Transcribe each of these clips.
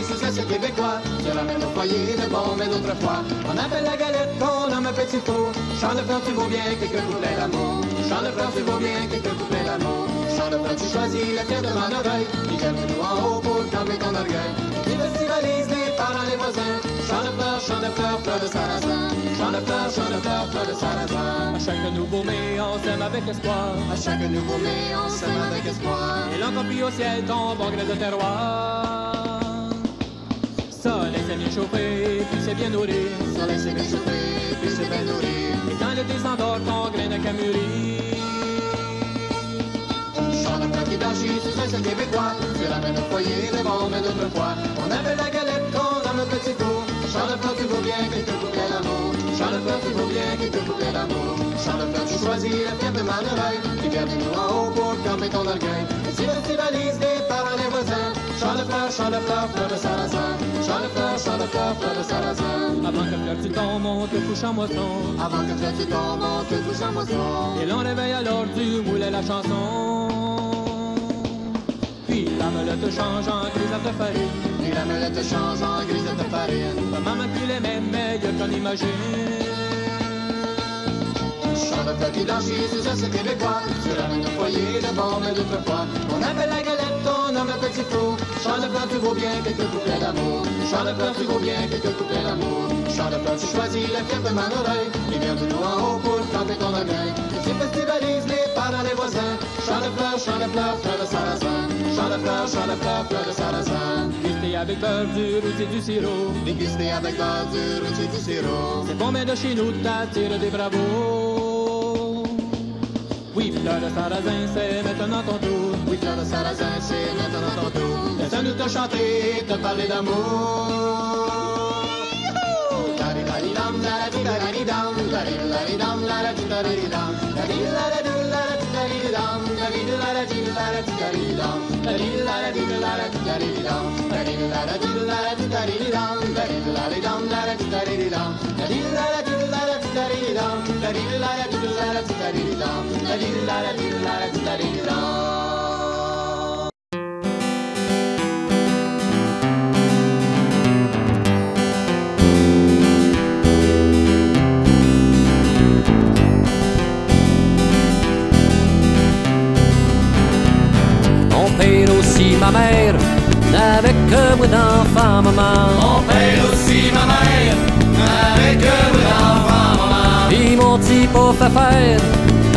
sous assiette québécois. Se ramène au foyer de bon, mais d'autrefois. On appelle la galette qu'on nomme un petit four. Chant de fleurs, tu vaux bien quelques couplets d'amour. Chant de fleurs, tu vaux bien quelques couplets d'amour. Chant de fleurs, tu choisis la pierre de mon oreille. Qui vient de nous en haut pour calmer ton orgueil. Qui festivalise les parents, les voisins. Chant de fleurs, fleurs de sarrasin. Chant de fleurs, fleurs de sarrasin. À chaque nouveau mai, on s'aime avec espoir. À chaque nouveau mai, on s'aime avec espoir. Et l'encopie au ciel tombe en grès de terroir. Soleil c'est bien chauffé, puis c'est bien nourri. Soleil c'est bien chauffé, puis c'est bien nourri. Et quand l'été s'endort, ton grain n'a qu'à mûrir. Chant de fleurs qui blanchit sous un ciel québécois. Tu ramènes au foyer de bon, mais d'autrefois. On appelle la galette qu'on nomme un petit four. Chant de fleurs, tu vaux bien quelques couplets d'amour. Chant de fleurs, tu vaux bien quelques couplets d'amour. Chant de fleurs, tu choisis la pierre de mon oreille. Qui vient de nous en haut pour calmer ton orgueil. Et si festivalise les parents, les voisins. Chant de fleurs, fleurs de sarrasin. Chant de fleurs, fleurs de sarrasin. Avant que fleur tu tombes, on te couche en moisson. Avant que fleur tu tombes, on te couche en moisson. Et l'on réveille alors du moulet la chanson. Puis la meule te change en grisette de farine. Puis la meule te change en grisette de farine. Maman plus les mêmes meilleurs qu'on imagine. Chant de fleurs qui blanchit sous un ciel québécois. Tu ramènes au foyer de bon, mais d'autrefois. On appelle la galette, on nomme un petit four. Chant de fleurs, tu vaux bien quelques couplets d'amour. Chant de fleurs, tu vaux bien quelques couplets d'amour. Chant de fleurs, tu choisis la pierre de mon oreille. Il vient de nous en haut pour camper ton orgueil. Et tu festivalise les parents, les voisins. Chant de fleurs, fleurs de sarrasin. Chant de fleurs, fleurs de sarrasin. Dégusté avec beurre, du rôti, du sirop. Dégusté avec beurre, du rôti, du sirop. C'est bon, mais de chez nous, t'attires des bravos. Oui, fleur de sarrasin, c'est maintenant ton tour. Oui, fleur de sarrasin, c'est maintenant ton tour. Laisse-nous te chanter, te parler d'amour. Da-di-da-di-dam, da-da-di-da-di-dam, da-di-da-di-dam, da-da-di-da-di-dam, da-di-da-di-da-di-da-di-dam, da-di-da-di-da-di-da-di-dam, da-di-da-di-da-di-da-di-dam, da-di-da-di-da-di-da-di-dam, da-di-da-di-dam, da-da-di-da-di-dam, da-di-da-di-da-di-da-di-dam, da-di-da-di-da-di-da-di-dam, da-di-da-di-da-di-da-di-dam. Ma mère n'avait que moi d'enfant, maman. Mon père aussi, ma mère, n'avait que moi d'enfant, maman. Puis mon petit pas fait faire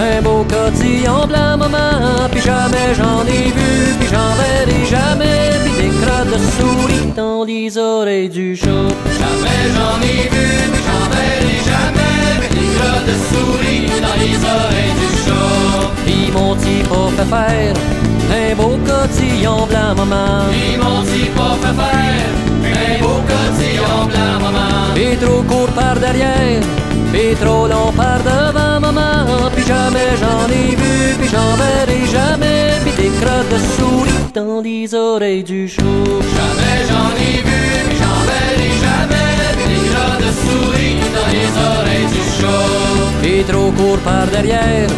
un beau cotillon blanc, maman. Puis jamais j'en ai vu, puis j'en verrai jamais. Puis des crottes de souris dans les oreilles du chat. Jamais j'en ai vu, puis j'en verrai jamais. Puis des crottes de souris dans les oreilles du chat. Puis mon petit pas fait faire un beau cotillon blanc, maman. Puis mon petit pas fait faire un beau cotillon blanc, maman. Puis trop court par derrière, puis trop long par devant, maman. Puis jamais j'en ai vu, puis j'en verrai jamais. Puis des crottes de souris dans les oreilles du chat. Jamais j'en ai vu, puis j'en verrai jamais. Puis des crottes de souris dans les oreilles du chat. Puis trop court par derrière,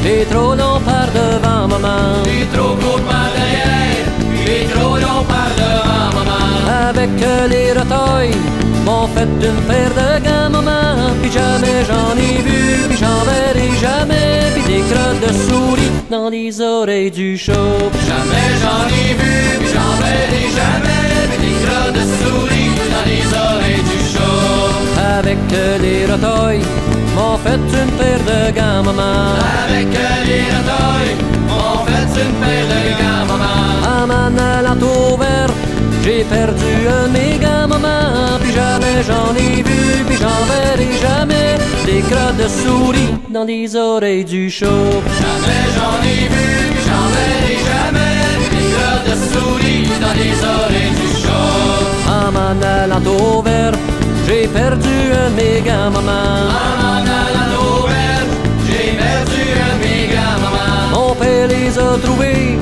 puis trop long par devant, maman. Puis trop court par derrière, puis trop long par devant, maman. Avec les retailles m'ont fait une paire de gants, maman. Puis jamais j'en ai vu, puis j'en verrai jamais. Puis des crottes de souris dans les oreilles du chat. Jamais j'en ai vu, puis j'en verrai jamais. Puis des crottes de souris dans les oreilles du chat. Avec les retailles m'ont fait une paire de gants, maman. Avec les retailles m'ont fait une paire de gants, maman. En m'en allant au vert, j'ai perdu un de mes gants, maman. Puis jamais j'en ai vu, puis j'en verrai jamais. Des crottes de souris dans les oreilles du chat. Jamais j'en ai vu, puis j'en verrai jamais. Des crottes de souris dans les oreilles du chat. En m'en allant au vert, j'ai perdu un de mes gants, maman. En m'en allant au vert, j'ai perdu un de mes gants, maman. Mon père les a trouvés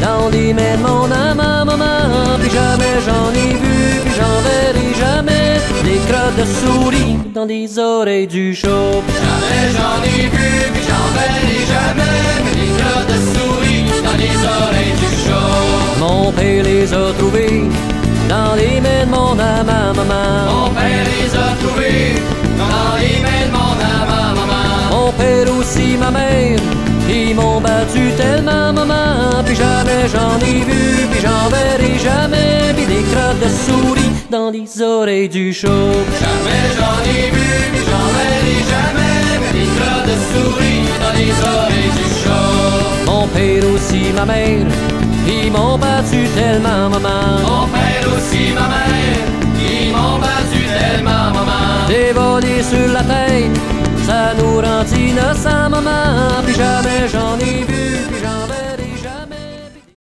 dans les mains de mon amant, maman. Puis jamais j'en ai vu, puis j'en verrai jamais. Des crottes de souris dans les oreilles du chat. Jamais j'en ai vu, puis j'en verrai jamais. Des crottes de souris dans les oreilles du chat. Mon père les a trouvés dans les mains de mon amant, maman. Mon père les a trouvés dans les mains de mon amant, maman. Mon père aussi, ma mère, ils m'ont battu tellement, maman. Puis jamais j'en ai vu, puis j'en verrai jamais. Puis des crottes de souris dans les oreilles du show. Jamais j'en ai vu, puis j'en verrai jamais. Mais des crottes de souris dans les oreilles du show. Mon père aussi, ma mère, ils m'ont battu tellement, maman. Mon père aussi, ma mère, ils m'ont battu tellement, maman. Des volets sur la tête, ça nous rend innocents, maman. Puis jamais j'en ai vu.